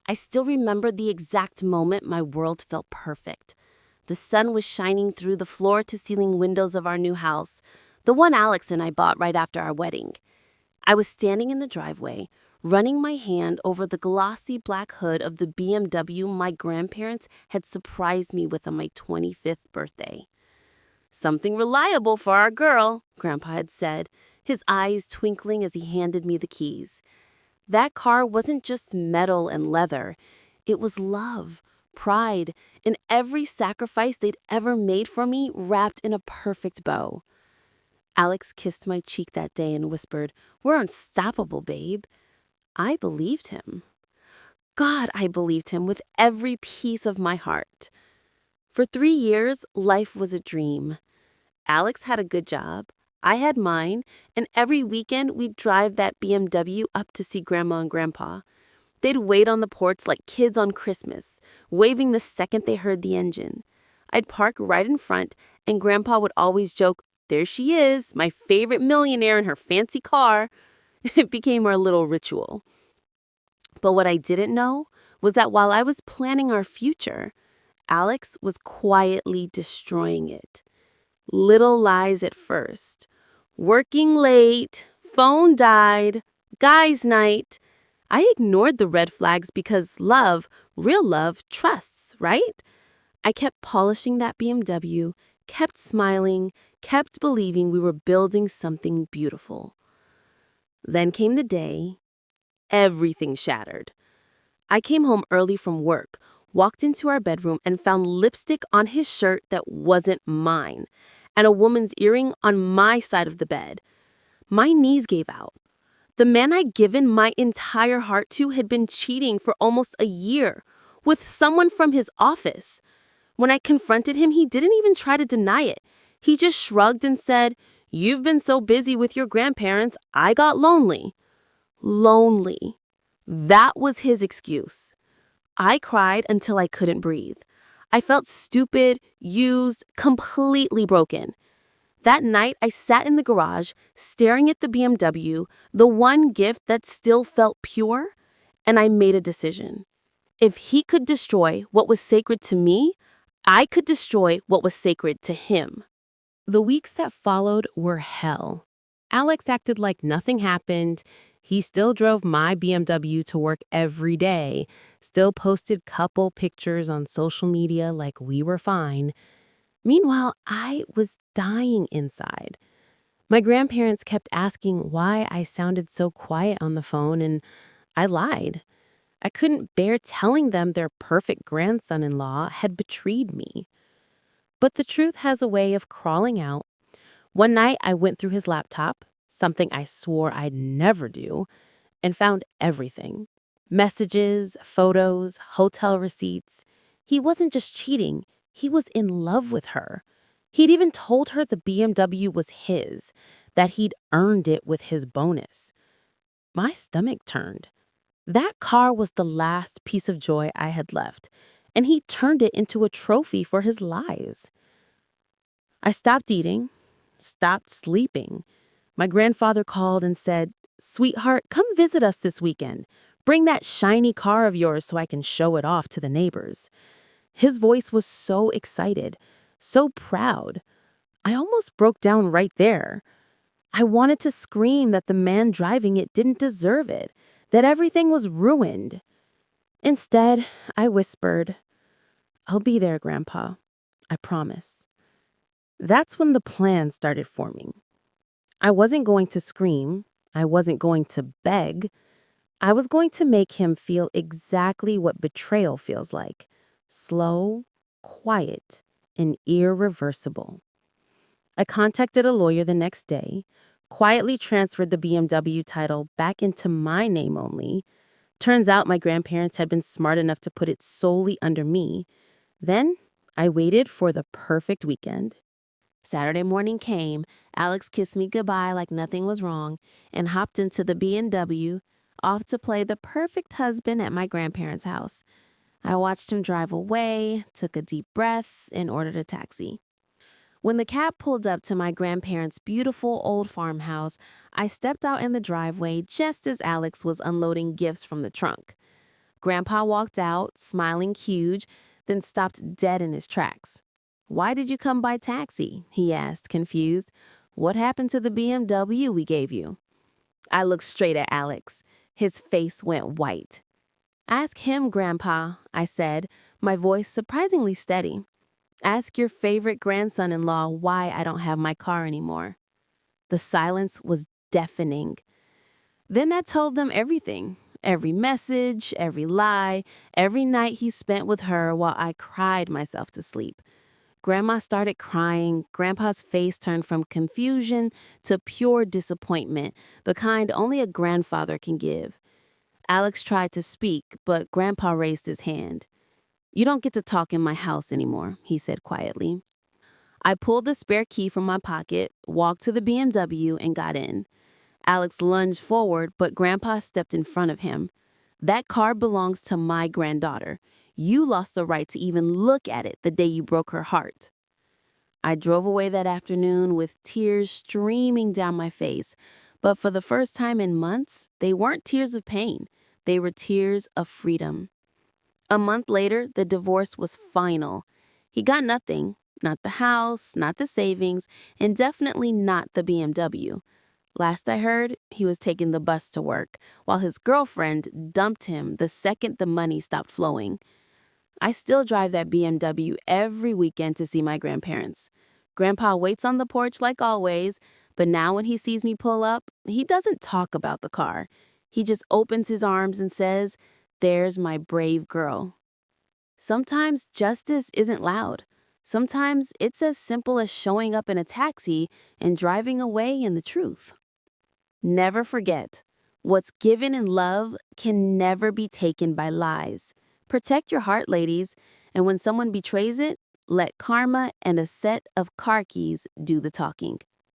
I still remember the exact moment my world felt perfect. The sun was shining through the floor-to-ceiling windows of our new house, the one Alex and I bought right after our wedding. I was standing in the driveway, running my hand over the glossy black hood of the BMW my grandparents had surprised me with on my 25th birthday. "Something reliable for our girl," Grandpa had said, his eyes twinkling as he handed me the keys. That car wasn't just metal and leather. It was love, pride, and every sacrifice they'd ever made for me wrapped in a perfect bow. Alex kissed my cheek that day and whispered, "We're unstoppable, babe." I believed him. God, I believed him with every piece of my heart. For 3 years, life was a dream. Alex had a good job. I had mine, and every weekend we'd drive that BMW up to see Grandma and Grandpa. They'd wait on the porch like kids on Christmas, waving the second they heard the engine. I'd park right in front, and Grandpa would always joke, "There she is, my favorite millionaire in her fancy car." It became our little ritual. But what I didn't know was that while I was planning our future, Alex was quietly destroying it. Little lies at first. Working late, phone died, guys' night. I ignored the red flags because love, real love, trusts, right? I kept polishing that BMW, kept smiling, kept believing we were building something beautiful. Then came the day. Everything shattered. I came home early from work, walked into our bedroom, and found lipstick on his shirt that wasn't mine, and a woman's earring on my side of the bed. My knees gave out. The man I'd given my entire heart to had been cheating for almost a year with someone from his office. When I confronted him, he didn't even try to deny it. He just shrugged and said, "You've been so busy with your grandparents, I got lonely." Lonely. That was his excuse. I cried until I couldn't breathe. I felt stupid, used, completely broken. That night, I sat in the garage, staring at the BMW, the one gift that still felt pure, and I made a decision. If he could destroy what was sacred to me, I could destroy what was sacred to him. The weeks that followed were hell. Alex acted like nothing happened. He still drove my BMW to work every day, still posted couple pictures on social media like we were fine. Meanwhile, I was dying inside. My grandparents kept asking why I sounded so quiet on the phone, and I lied. I couldn't bear telling them their perfect grandson-in-law had betrayed me. But the truth has a way of crawling out. One night, I went through his laptop, something I swore I'd never do, and found everything. Messages, photos, hotel receipts. He wasn't just cheating, he was in love with her. He'd even told her the BMW was his, that he'd earned it with his bonus. My stomach turned. That car was the last piece of joy I had left, and he turned it into a trophy for his lies. I stopped eating, stopped sleeping. My grandfather called and said, "Sweetheart, come visit us this weekend. Bring that shiny car of yours so I can show it off to the neighbors." His voice was so excited, so proud. I almost broke down right there. I wanted to scream that the man driving it didn't deserve it, that everything was ruined. Instead, I whispered, "I'll be there, Grandpa. I promise." That's when the plan started forming. I wasn't going to scream. I wasn't going to beg. I was going to make him feel exactly what betrayal feels like. Slow, quiet, and irreversible. I contacted a lawyer the next day, quietly transferred the BMW title back into my name only. Turns out my grandparents had been smart enough to put it solely under me. Then I waited for the perfect weekend. Saturday morning came, Alex kissed me goodbye like nothing was wrong, and hopped into the BMW, off to play the perfect husband at my grandparents' house. I watched him drive away, took a deep breath, and ordered a taxi. When the cab pulled up to my grandparents' beautiful old farmhouse, I stepped out in the driveway just as Alex was unloading gifts from the trunk. Grandpa walked out, smiling huge, then stopped dead in his tracks. "Why did you come by taxi?" he asked, confused. "What happened to the BMW we gave you?" I looked straight at Alex. His face went white. "Ask him, Grandpa," I said, my voice surprisingly steady. "Ask your favorite grandson-in-law why I don't have my car anymore." The silence was deafening. Then I told them everything. Every message, every lie, every night he spent with her while I cried myself to sleep. Grandma started crying. Grandpa's face turned from confusion to pure disappointment, the kind only a grandfather can give. Alex tried to speak, but Grandpa raised his hand. "You don't get to talk in my house anymore," he said quietly. I pulled the spare key from my pocket, walked to the BMW, and got in. Alex lunged forward, but Grandpa stepped in front of him. "That car belongs to my granddaughter. You lost the right to even look at it the day you broke her heart." I drove away that afternoon with tears streaming down my face, but for the first time in months, they weren't tears of pain. They were tears of freedom. A month later, the divorce was final. He got nothing, not the house, not the savings, and definitely not the BMW. Last I heard, he was taking the bus to work, while his girlfriend dumped him the second the money stopped flowing. I still drive that BMW every weekend to see my grandparents. Grandpa waits on the porch like always, but now when he sees me pull up, he doesn't talk about the car. He just opens his arms and says, "There's my brave girl." Sometimes justice isn't loud. Sometimes it's as simple as showing up in a taxi and driving away in the truth. Never forget, what's given in love can never be taken by lies. Protect your heart, ladies, and when someone betrays it, let karma and a set of car keys do the talking.